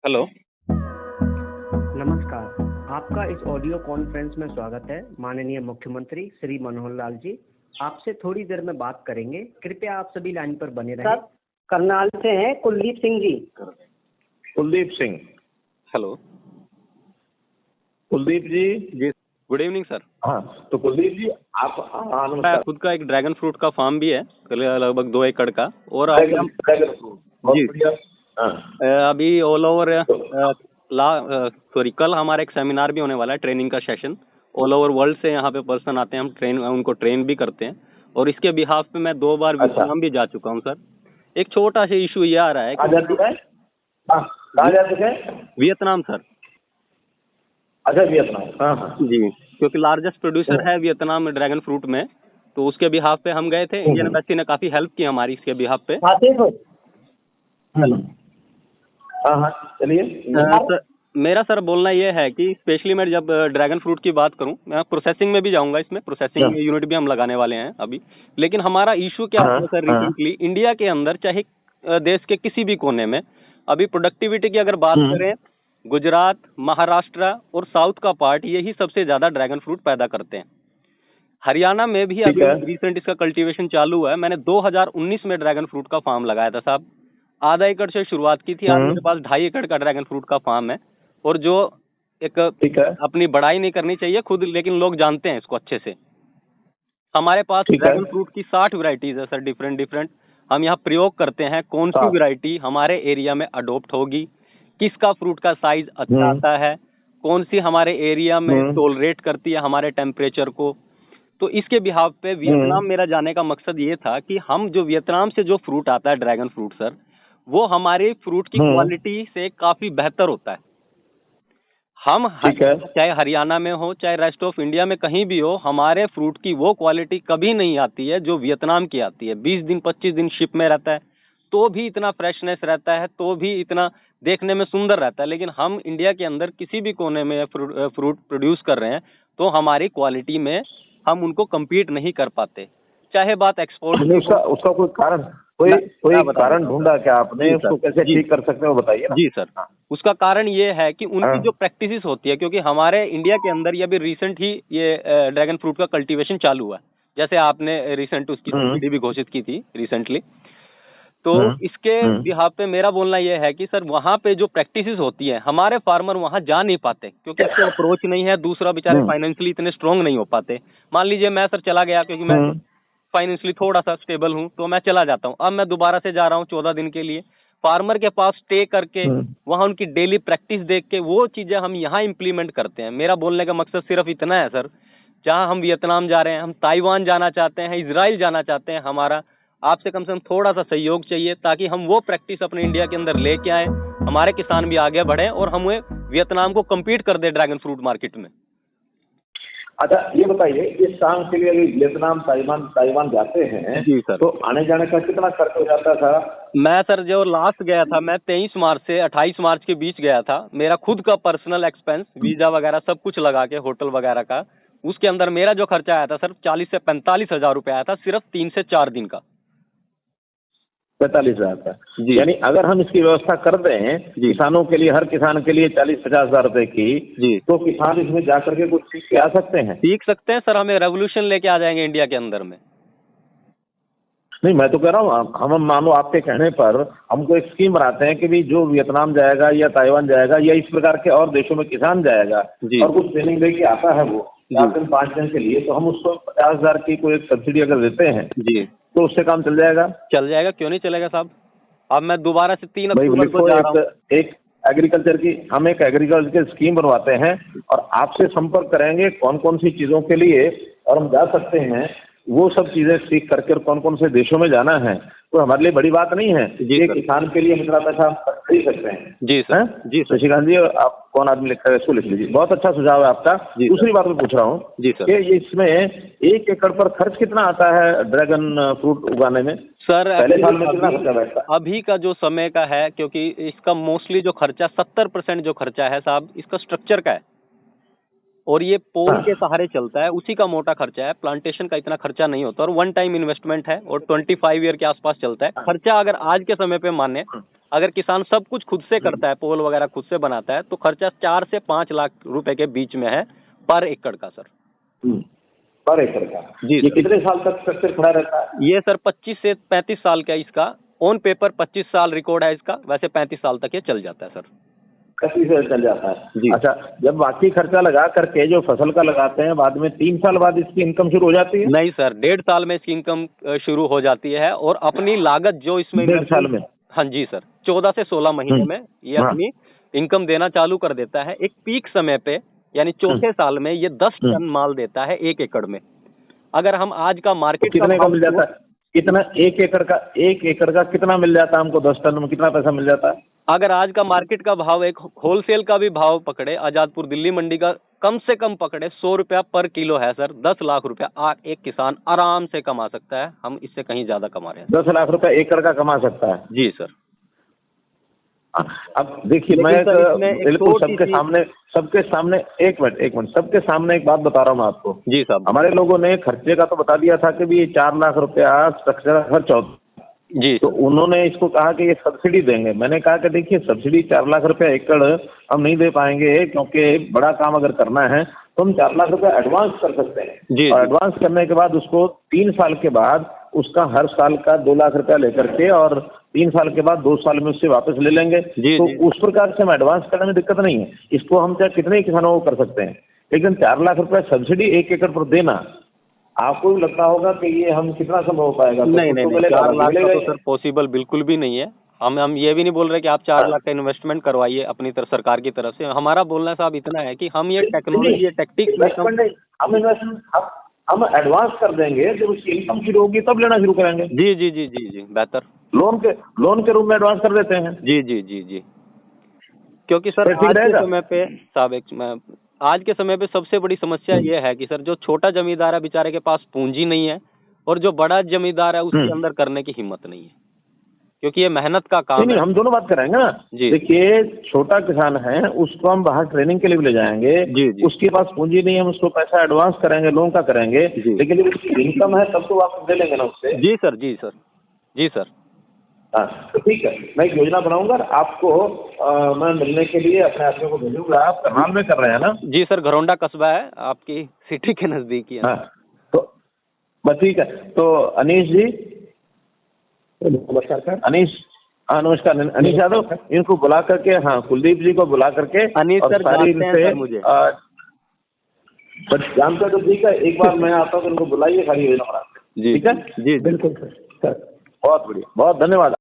Hello. नमस्कार, आपका इस ऑडियो कॉन्फ्रेंस में स्वागत है। माननीय मुख्यमंत्री श्री मनोहर लाल जी आपसे थोड़ी देर में बात करेंगे। कृपया आप सभी लाइन पर बने रहें। सर, करनाल से हैं कुलदीप सिंह जी। कुलदीप सिंह। हेलो। कुलदीप जी। जी, गुड इवनिंग सर। हाँ, तो कुलदीप जी आप मैं नमस्कार। खुद का एक ड्रैगन फ्रूट का फार्म भी है, लगभग 2 एकड़ का। और अभी हम ड्रैगन फ्रूट, बहुत जी बढ़िया। हाँ, अभी ऑल ओवर कल हमारा एक सेमिनार भी होने वाला है, ट्रेनिंग का सेशन। ऑल ओवर वर्ल्ड से यहाँ पे पर्सन आते हैं, हम उनको ट्रेन भी करते हैं। और इसके बिहाफ पे मैं 2 बार वियतनाम भी जा चुका हूँ सर। एक छोटा सा इशू ये आ रहा है कहाँ जा चुके हैं? हाँ, कहाँ जा चुके हैं? Vietnam sir. अच्छा, वियतनाम। हाँ हाँ जी, क्योंकि लार्जेस्ट प्रोड्यूसर है वियतनाम ड्रैगन फ्रूट में, तो उसके बिहाफ पे हम गए थे। इंडियन एम्बेसी ने काफी हेल्प की हमारी इसके बिहाफ पे। हाँ हाँ, चलिए। सर, मेरा सर बोलना ये है कि स्पेशली मैं जब ड्रैगन फ्रूट की बात करूं, मैं प्रोसेसिंग में भी जाऊंगा। इसमें प्रोसेसिंग यूनिट भी हम लगाने वाले हैं अभी। लेकिन हमारा इशू क्या है सर, रिसेंटली इंडिया के अंदर चाहे देश के किसी भी कोने में अभी प्रोडक्टिविटी की अगर बात करें, गुजरात, महाराष्ट्र और साउथ का पार्ट यही सबसे ज्यादा ड्रैगन फ्रूट पैदा करते हैं। हरियाणा में भी अभी रिसेंट इसका कल्टीवेशन चालू है। मैंने 2019 में ड्रैगन फ्रूट का फार्म लगाया था साहब। आधा एकड़ से शुरुआत की थी। आज मेरे पास 2.5 एकड़ का ड्रैगन फ्रूट का फार्म है। और जो एक अपनी बड़ाई नहीं करनी चाहिए खुद, लेकिन लोग जानते हैं इसको अच्छे से। हमारे पास ड्रैगन फ्रूट की 60 वैरायटीज है सर, डिफरेंट। हम यहाँ प्रयोग करते हैं कौन सी वैरायटी हमारे एरिया में अडोप्ट होगी, किसका फ्रूट का साइज अच्छा आता है, कौन सी हमारे एरिया में टॉलरेट करती है हमारे टेम्परेचर को। तो इसके बिहाफ पे वियतनाम मेरा जाने का मकसद ये था कि हम जो वियतनाम से जो फ्रूट आता है ड्रैगन फ्रूट सर, वो हमारे फ्रूट की क्वालिटी से काफी बेहतर होता है। हम चाहे हरियाणा में हो चाहे रेस्ट ऑफ इंडिया में कहीं भी हो, हमारे फ्रूट की वो क्वालिटी कभी नहीं आती है जो वियतनाम की आती है। 20 दिन 25 दिन शिप में रहता है तो भी इतना फ्रेशनेस रहता है, तो भी इतना देखने में सुंदर रहता है। लेकिन हम इंडिया के अंदर किसी भी कोने में फ्रूट प्रोड्यूस कर रहे हैं तो हमारी क्वालिटी में हम उनको कम्पीट नहीं कर पाते। चाहे बात एक्सपोर्ट, उसका कोई कारण ढूंढा क्या आपने? उसको कैसे ठीक कर सकते हैं वो बताइए ना। जी सर, उसका कारण ये है कि उनकी जो प्रैक्टिसेस होती है, क्योंकि हमारे इंडिया के अंदर ये अभी रिसेंट ही ये ड्रैगन फ्रूट का कल्टीवेशन चालू हुआ है। जैसे आपने रिसेंट उसकी सब्सिडी भी घोषित की थी रिसेंटली। तो इसके बिहाफ पे मेरा बोलना यह है कि सर वहाँ पे जो प्रैक्टिसेस होती है हमारे फार्मर वहाँ जा नहीं पाते, क्योंकि इसको अप्रोच नहीं है। दूसरा, बेचारे फाइनेंशियली इतने स्ट्रांग नहीं हो पाते। मान लीजिए मैं सर चला गया, क्योंकि मैं फाइनेंशियली थोड़ा सा स्टेबल हूँ, तो मैं चला जाता हूँ। अब मैं दोबारा से जा रहा हूँ 14 दिन के लिए, फार्मर के पास स्टे करके वहाँ उनकी डेली प्रैक्टिस देख के वो चीजें हम यहाँ इम्प्लीमेंट करते हैं। मेरा बोलने का मकसद सिर्फ इतना है सर, जहाँ हम वियतनाम जा रहे हैं, हम ताइवान जाना चाहते हैं, इजराइल जाना चाहते हैं, हमारा आपसे कम से कम थोड़ा सा सहयोग चाहिए ताकि हम वो प्रैक्टिस अपने इंडिया के अंदर लेके आए, हमारे किसान भी आगे बढ़े और हम वियतनाम को कम्पीट कर दे ड्रैगन फ्रूट मार्केट में। अच्छा, ये बताइए, इस काम के लिए वियतनाम ताइवान जाते हैं जी सर, तो आने जाने का कितना खर्च हो जाता था? मैं सर जो लास्ट गया था, मैं 23 मार्च से 28 मार्च के बीच गया था। मेरा खुद का पर्सनल एक्सपेंस, वीजा वगैरह सब कुछ लगा के, होटल वगैरह का, उसके अंदर मेरा जो खर्चा आया था सर 40 से 45 हजार रुपये आया था, सिर्फ 3 से 4 दिन का। 45,000 का। यानी अगर हम इसकी व्यवस्था कर दें किसानों के लिए, हर किसान के लिए 40-50 हजार रुपए की, तो किसान इसमें जाकर के कुछ सीख के आ सकते हैं। सीख सकते हैं सर, हमें रेवोल्यूशन लेके आ जाएंगे इंडिया के अंदर में। नहीं, मैं तो कह रहा हूँ, हम मानो आपके कहने पर हमको एक स्कीम बनाते हैं कि भी जो वियतनाम जाएगा या ताइवान जाएगा या इस प्रकार के और देशों में किसान जाएगा और कुछ ट्रेनिंग लेके आता है वो 4 दिन 5 दिन के लिए, तो हम उसको 50,000 की कोई एक सब्सिडी अगर देते हैं तो उससे काम चल जाएगा। क्यों नहीं चलेगा साहब। अब मैं दोबारा से 3 अक्टूबर को जा रहा हूँ। एक एग्रीकल्चर की स्कीम बनवाते हैं और आपसे संपर्क करेंगे कौन कौन सी चीजों के लिए और हम जा सकते हैं, वो सब चीजें सीख करके और कौन कौन से देशों में जाना है, तो हमारे लिए बड़ी बात नहीं है। ये किसान के लिए हम इतना पैसा खरीद सकते हैं। जी सर। जी सर। शशिकांत जी, आप कौन आदमी लिखा है इसको लिख लीजिए। बहुत अच्छा सुझाव है आपका। दूसरी बात मैं पूछ रहा हूँ कि इसमें 1 एकड़ पर खर्च कितना आता है ड्रैगन फ्रूट उगाने में? सर पहले साल में कितना खर्चा बैठता है? अभी का जो समय का है, क्योंकि इसका मोस्टली जो खर्चा 70% जो खर्चा है साहब इसका स्ट्रक्चर का है, और ये पोल के सहारे चलता है, उसी का मोटा खर्चा है। प्लांटेशन का इतना खर्चा नहीं होता और 1 टाइम इन्वेस्टमेंट है और 25 ईयर के आसपास चलता है। खर्चा अगर आज के समय पे माने अगर किसान सब कुछ खुद से करता है, पोल वगैरह खुद से बनाता है, तो खर्चा 4 से 5 लाख रुपए के बीच में है पर एकड़ का सर। पर एकड़ का जी। ये कितने साल तक स्ट्रक्चर खड़ा रहता है? ये सर 25 से 35 साल का इसका ऑन पेपर 25 साल रिकॉर्ड है इसका, वैसे 35 साल तक ये चल जाता है सर। 25 साल चल जाता है जी। अच्छा, जब बाकी खर्चा लगा करके जो फसल का लगाते हैं बाद में 3 साल बाद इसकी इनकम शुरू हो जाती है? नहीं सर, 1.5 साल में इसकी इनकम शुरू हो जाती है और अपनी लागत जो इसमें 1.5 साल में? हाँ जी सर, 14 से 16 महीने में ये अपनी इनकम देना चालू कर देता है। एक पीक समय पे यानी चौथे साल में ये 10 टन माल देता है 1 एकड़ में। अगर हम आज का मार्केट कितने का मिल जाता है? कितना 1 एकड़ का कितना मिल जाता है हमको? 10 टन में कितना पैसा मिल जाता है? अगर आज का मार्केट का भाव, एक होलसेल का भी भाव पकड़े, आजादपुर दिल्ली मंडी का कम से कम पकड़े 100 रुपया पर किलो है सर। 10 लाख रुपया एक किसान आराम से कमा सकता है। हम इससे कहीं ज्यादा कमा रहे हैं। 10 लाख रुपया एकड़ का कमा सकता है? जी सर। अब देखिए, मैं बिल्कुल सबके सामने एक मिनट सबके सामने एक बात बता रहा हूँ मैं आपको। जी साहब। हमारे लोगों ने खर्चे का तो बता दिया था कि भी 4 लाख रुपया स्ट्रक्चर खर्च होता जी। तो उन्होंने इसको कहा कि ये सब्सिडी देंगे। मैंने कहा कि देखिए, सब्सिडी 4 लाख रुपया एकड़ हम नहीं दे पाएंगे, क्योंकि बड़ा काम अगर करना है तो हम 4 लाख रुपया एडवांस कर सकते हैं जी। और एडवांस करने के बाद उसको 3 साल के बाद उसका हर साल का 2 लाख रुपया लेकर के और 3 साल के बाद 2 साल में उससे वापस ले लेंगे। जी, तो जी। उस प्रकार से हम एडवांस करने में दिक्कत नहीं है। इसको हम चाहे कितने किसानों को कर सकते हैं, लेकिन 4 लाख रुपया सब्सिडी 1 एकड़ पर देना आपको भी लगता होगा कि ये हम कितना संभव हो पाएगा? नहीं, 4 लाख का तो सर पॉसिबल बिल्कुल भी नहीं है। हम ये भी नहीं बोल रहे कि आप 4 लाख का इन्वेस्टमेंट करवाइए अपनी तरफ सरकार की तरफ से। हमारा बोलना साहब इतना है कि हम ये टेक्नोलॉजी, ये टेक्टिक्स हम एडवांस कर देंगे, जब उसकी इनकम शुरू होगी तब लेना शुरू करेंगे। जी जी जी जी जी, बेहतर लोन के रूप में एडवांस कर देते हैं। जी जी जी जी। क्योंकि सर आज के समय पे साहब, आज के समय पे सबसे बड़ी समस्या ये है कि सर जो छोटा जमींदार है बेचारे के पास पूंजी नहीं है, और जो बड़ा जमींदार है उसके अंदर करने की हिम्मत नहीं है, क्योंकि ये मेहनत का काम है। हम दोनों बात करेंगे ना जी। देखिए, छोटा किसान है, उसको हम बाहर ट्रेनिंग के लिए भी ले जाएंगे। जी जी। उसके पास पूंजी नहीं है, हम उसको पैसा एडवांस करेंगे, लोन का करेंगे, लेकिन जब उसकी इनकम है तब तो वापस दे लेंगे ना उससे। जी सर, जी सर, जी सर। हाँ, तो ठीक है, मैं एक योजना बनाऊंगा, आपको मैं मिलने के लिए अपने आदमियों को भेजूंगा। आप करनाल में कर रहे हैं ना? जी सर, घरौंडा कस्बा है, आपकी सिटी के नजदीक ही है। हाँ, तो बस ठीक है। तो अनीश जी, नमस्कार सर। अनीश, हाँ नमस्कार, अनीश यादव, इनको बुला करके, हाँ कुलदीप जी को बुला करके, अनीश सर जानते हैं सर मुझे, जानते तो ठीक है। एक बार मैं आता हूँ तो उनको बुलाइए, सारी योजना बनाते हैं। ठीक है जी, बिल्कुल सर। बहुत बढ़िया, बहुत धन्यवाद।